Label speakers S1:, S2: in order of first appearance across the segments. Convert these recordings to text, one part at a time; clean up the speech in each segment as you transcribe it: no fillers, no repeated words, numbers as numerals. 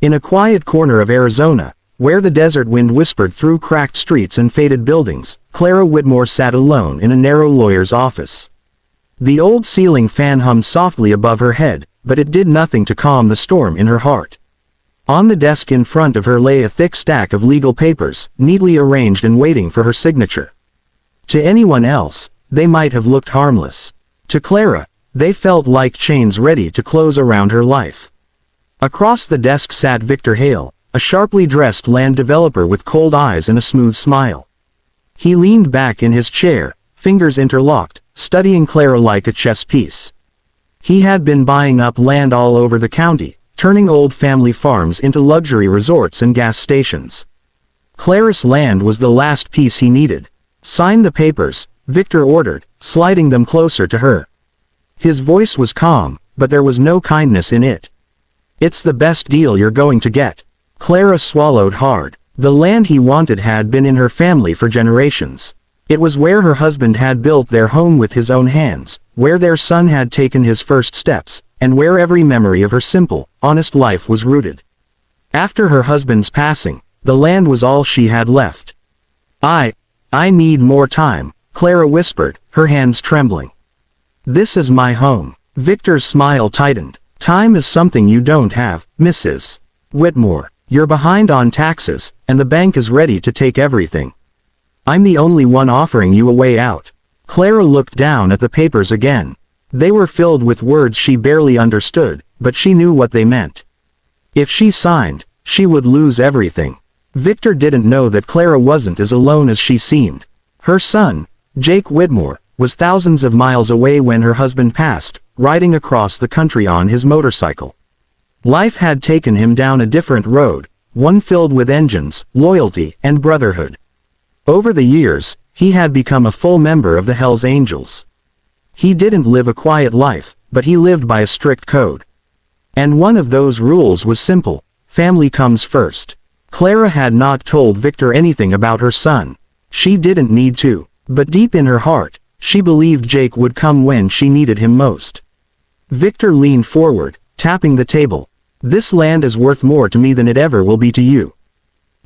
S1: In a quiet corner of Arizona, where the desert wind whispered through cracked streets and faded buildings, Clara Whitmore sat alone in a narrow lawyer's office. The old ceiling fan hummed softly above her head, but it did nothing to calm the storm in her heart. On the desk in front of her lay a thick stack of legal papers, neatly arranged and waiting for her signature. To anyone else, they might have looked harmless. To Clara, they felt like chains ready to close around her life. Across the desk sat Victor Hale, a sharply dressed land developer with cold eyes and a smooth smile. He leaned back in his chair, fingers interlocked, studying Clara like a chess piece. He had been buying up land all over the county, turning old family farms into luxury resorts and gas stations. Clara's land was the last piece he needed. "Sign the papers," Victor ordered, sliding them closer to her. His voice was calm, but there was no kindness in it. "It's the best deal you're going to get." Clara swallowed hard. The land he wanted had been in her family for generations. It was where her husband had built their home with his own hands, where their son had taken his first steps, and where every memory of her simple, honest life was rooted. After her husband's passing, the land was all she had left. I need more time," Clara whispered, her hands trembling. "This is my home." Victor's smile tightened. "Time is something you don't have, Mrs. Whitmore. You're behind on taxes, and the bank is ready to take everything. I'm the only one offering you a way out." Clara looked down at the papers again. They were filled with words she barely understood, but she knew what they meant. If she signed, she would lose everything. Victor didn't know that Clara wasn't as alone as she seemed. Her son, Jake Whitmore, was thousands of miles away when her husband passed, riding across the country on his motorcycle. Life had taken him down a different road, one filled with engines, loyalty, and brotherhood. Over the years, he had become a full member of the Hells Angels. He didn't live a quiet life, but he lived by a strict code. And one of those rules was simple: family comes first. Clara had not told Victor anything about her son. She didn't need to, but deep in her heart, she believed Jake would come when she needed him most. Victor leaned forward, tapping the table. "This land is worth more to me than it ever will be to you.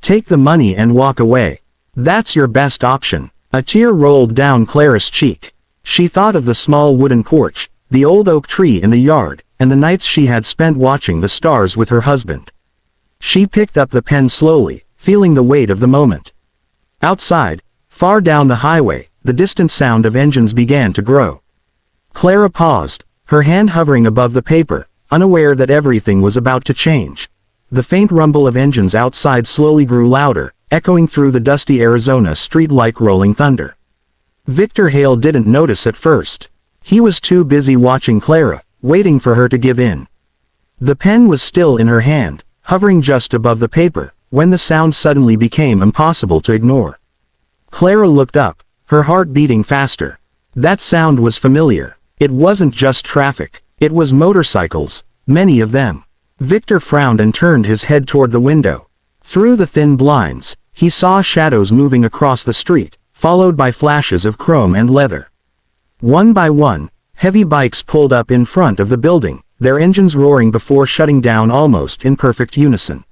S1: Take the money and walk away. That's your best option." A tear rolled down Clara's cheek. She thought of the small wooden porch, the old oak tree in the yard, and the nights she had spent watching the stars with her husband. She picked up the pen slowly, feeling the weight of the moment. Outside, far down the highway, the distant sound of engines began to grow. Clara paused, her hand hovering above the paper, unaware that everything was about to change. The faint rumble of engines outside slowly grew louder, echoing through the dusty Arizona street like rolling thunder. Victor Hale didn't notice at first. He was too busy watching Clara, waiting for her to give in. The pen was still in her hand, hovering just above the paper, when the sound suddenly became impossible to ignore. Clara looked up, her heart beating faster. That sound was familiar. It wasn't just traffic. It was motorcycles, many of them. Victor frowned and turned his head toward the window. Through the thin blinds, he saw shadows moving across the street, followed by flashes of chrome and leather. One by one, heavy bikes pulled up in front of the building, their engines roaring before shutting down almost in perfect unison.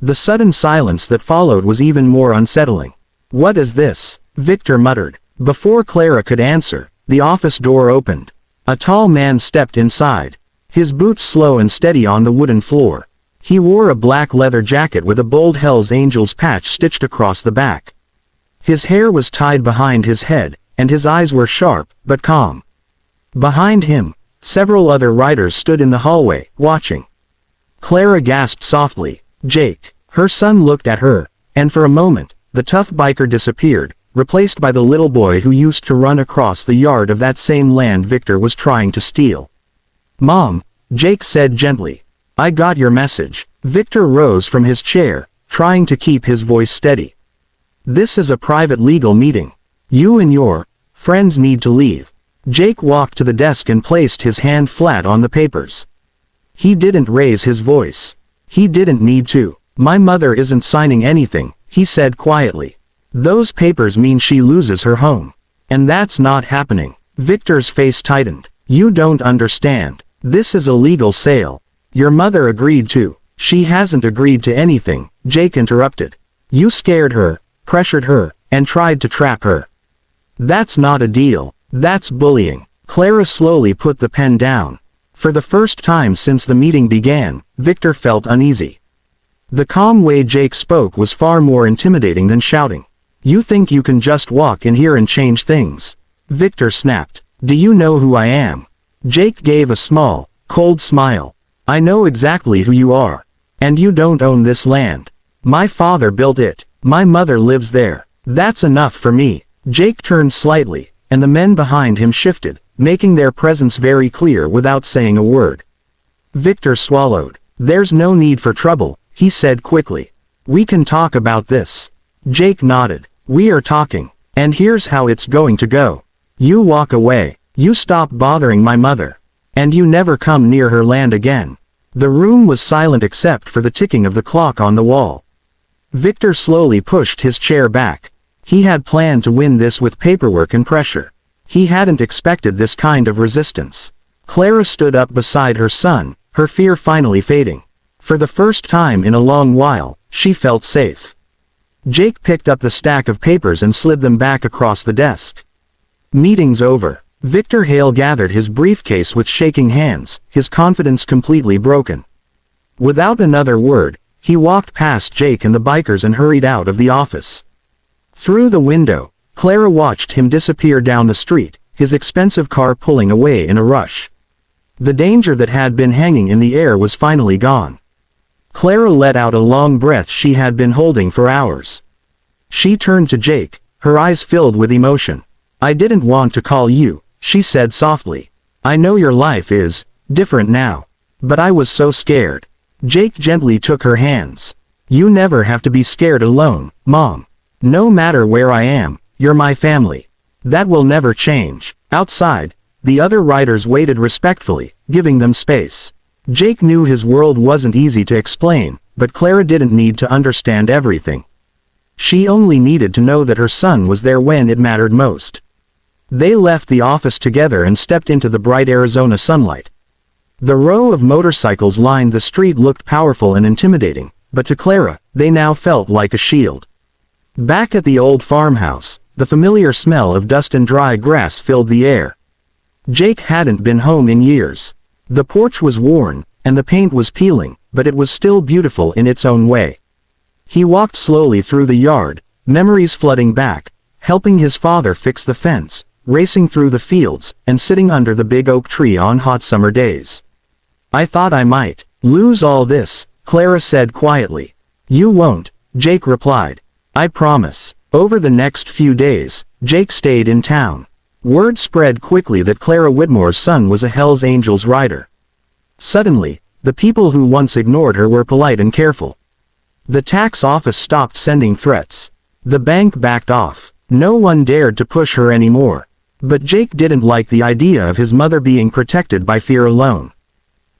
S1: The sudden silence that followed was even more unsettling. "What is this?" Victor muttered. Before Clara could answer, the office door opened. A tall man stepped inside, his boots slow and steady on the wooden floor. He wore a black leather jacket with a bold Hells Angels patch stitched across the back. His hair was tied behind his head, and his eyes were sharp, but calm. Behind him, several other riders stood in the hallway, watching. Clara gasped softly. "Jake." Her son looked at her, and for a moment, the tough biker disappeared, replaced by the little boy who used to run across the yard of that same land Victor was trying to steal. "Mom," Jake said gently. "I got your message." Victor rose from his chair, trying to keep his voice steady. "This is a private legal meeting. You and your friends need to leave." Jake walked to the desk and placed his hand flat on the papers. He didn't raise his voice. He didn't need to. "My mother isn't signing anything," he said quietly. "Those papers mean she loses her home. And that's not happening." Victor's face tightened. "You don't understand. This is a legal sale. Your mother agreed to." She hasn't agreed to anything, Jake interrupted. You scared her, pressured her, and tried to trap her. That's not a deal, that's bullying. Clara slowly put the pen down. For the first time since the meeting began, Victor felt uneasy. The calm way Jake spoke was far more intimidating than shouting. You think you can just walk in here and change things? Victor snapped. Do you know who I am? Jake gave a small, cold smile. I know exactly who you are. And you don't own this land. My father built it. My mother lives there. That's enough for me. Jake turned slightly, and the men behind him shifted, making their presence very clear without saying a word. Victor swallowed. There's no need for trouble, he said quickly. We can talk about this. Jake nodded. We are talking. And here's how it's going to go. You walk away. You stop bothering my mother. And you never come near her land again. The room was silent except for the ticking of the clock on the wall. Victor slowly pushed his chair back. He had planned to win this with paperwork and pressure. He hadn't expected this kind of resistance. Clara stood up beside her son, her fear finally fading. For the first time in a long while, she felt safe. Jake picked up the stack of papers and slid them back across the desk. Meeting's over. Victor Hale gathered his briefcase with shaking hands, his confidence completely broken. Without another word, he walked past Jake and the bikers and hurried out of the office. Through the window, Clara watched him disappear down the street, his expensive car pulling away in a rush. The danger that had been hanging in the air was finally gone. Clara let out a long breath she had been holding for hours. She turned to Jake, her eyes filled with emotion. I didn't want to call you, she said softly. I know your life is different now. But I was so scared. Jake gently took her hands. You never have to be scared alone, Mom. No matter where I am, you're my family. That will never change. Outside, the other riders waited respectfully, giving them space. Jake knew his world wasn't easy to explain, but Clara didn't need to understand everything. She only needed to know that her son was there when it mattered most. They left the office together and stepped into the bright Arizona sunlight. The row of motorcycles lined the street looked powerful and intimidating, but to Clara, they now felt like a shield. Back at the old farmhouse, the familiar smell of dust and dry grass filled the air. Jake hadn't been home in years. The porch was worn, and the paint was peeling, but it was still beautiful in its own way. He walked slowly through the yard, memories flooding back, helping his father fix the fence, racing through the fields, and sitting under the big oak tree on hot summer days. I thought I might lose all this, Clara said quietly. You won't, Jake replied. I promise. Over the next few days, Jake stayed in town. Word spread quickly that Clara Whitmore's son was a Hells Angels rider. Suddenly, the people who once ignored her were polite and careful. The tax office stopped sending threats. The bank backed off. No one dared to push her anymore. But Jake didn't like the idea of his mother being protected by fear alone.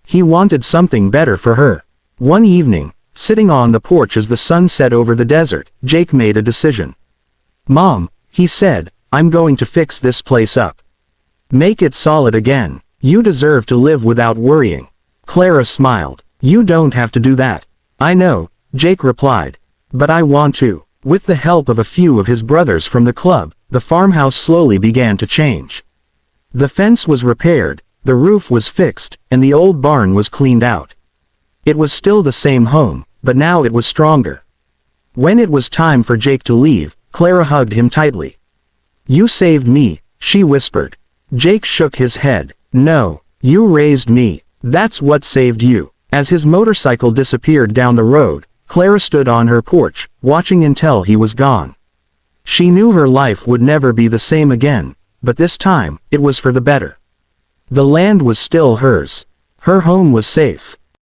S1: He wanted something better for her. One evening, sitting on the porch as the sun set over the desert, Jake made a decision. Mom, he said, I'm going to fix this place up. Make it solid again. You deserve to live without worrying. Clara smiled. You don't have to do that. I know, Jake replied. But I want to. With the help of a few of his brothers from the club, the farmhouse slowly began to change. The fence was repaired, the roof was fixed, and the old barn was cleaned out. It was still the same home, but now it was stronger. When it was time for Jake to leave, Clara hugged him tightly. You saved me, she whispered. Jake shook his head. No, you raised me. That's what saved you. As his motorcycle disappeared down the road, Clara stood on her porch, watching until he was gone. She knew her life would never be the same again, but this time, it was for the better. The land was still hers. Her home was safe.